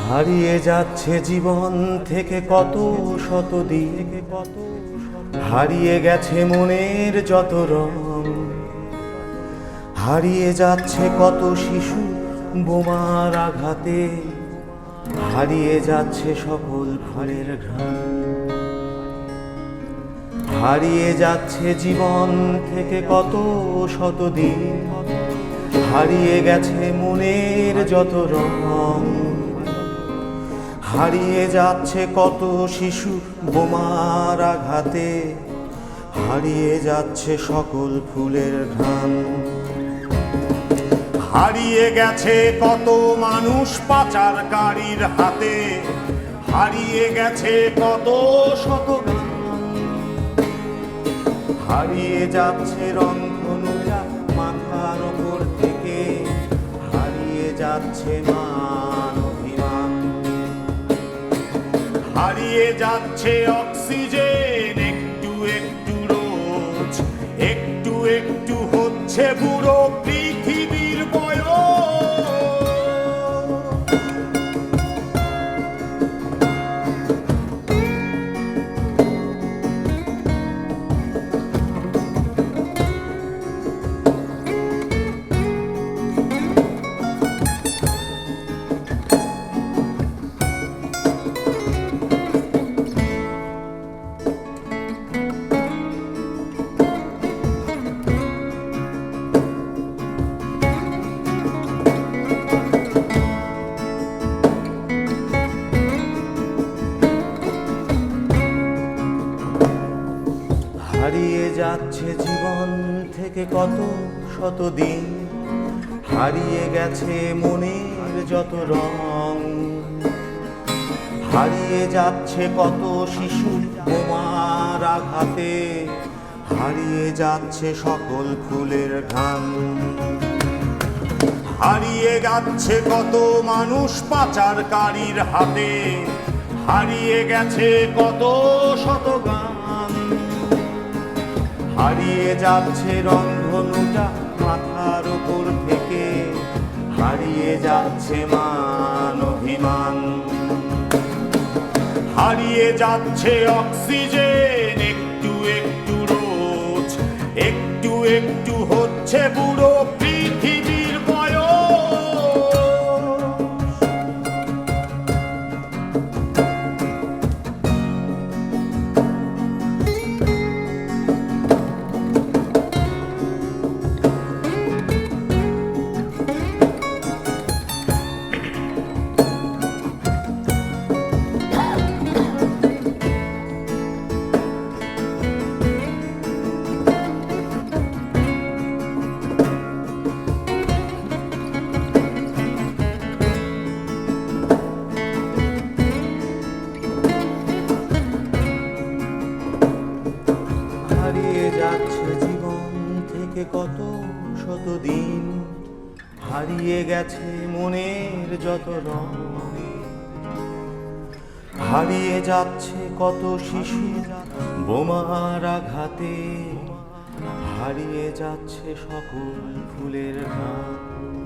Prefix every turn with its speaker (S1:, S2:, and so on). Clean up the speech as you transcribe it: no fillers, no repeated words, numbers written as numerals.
S1: হারিয়ে যাচ্ছে জীবন থেকে কত শতদিন, হারিয়ে গেছে মনের যত রং, হারিয়ে যাচ্ছে কত শিশু বোমার আঘাতে, হারিয়ে যাচ্ছে সকল ফুলের ঘ্রাণ। হারিয়ে যাচ্ছে জীবন থেকে কত শতদিন, হারিয়ে গেছে মনের যত রং, হারিয়ে যাচ্ছে কত শিশু বোমার আঘাতে, হারিয়ে যাচ্ছে সকল ফুলের ঘ্রাণ।
S2: হারিয়ে গেছে কত মানুষ পাচারকারীর হাতে, হারিয়ে গেছে কত শত গান,
S1: হারিয়ে যাচ্ছে রংধনুটা মাথার ওপর থেকে, হারিয়ে যাচ্ছে মান অভিমান।
S2: হারিয়ে যাচ্ছে অক্সিজেন একটু একটু রোজ, একটু একটু হচ্ছে বুড়ো পৃথিবীর বয়স।
S1: হারিয়ে যাচ্ছে জীবন থেকে কত শতদিন, হারিয়ে গেছে মনের যত রং, হারিয়ে যাচ্ছে কত শিশু বোমার আঘাতে, হারিয়ে যাচ্ছে সকল ফুলের ঘ্রাণ।
S2: হারিয়ে যাচ্ছে কত মানুষ পাচারকারীর হাতে, হারিয়ে গেছে কত শত গান,
S1: হারিয়ে যাচ্ছে রংধনুটা মাথার ওপর থেকে, হারিয়ে যাচ্ছে মান অভিমান।
S2: হারিয়ে যাচ্ছে অক্সিজেন একটু একটু রোজ, একটু একটু হচ্ছে বুড়ো পৃথিবীর বয়স।
S1: হারিয়ে যাচ্ছে জীবন থেকে কত শতদিন, হারিয়ে গেছে মনের যত রং, হারিয়ে যাচ্ছে কত শিশু বোমার আঘাতে, হারিয়ে যাচ্ছে সকল ফুলের ঘ্রাণ।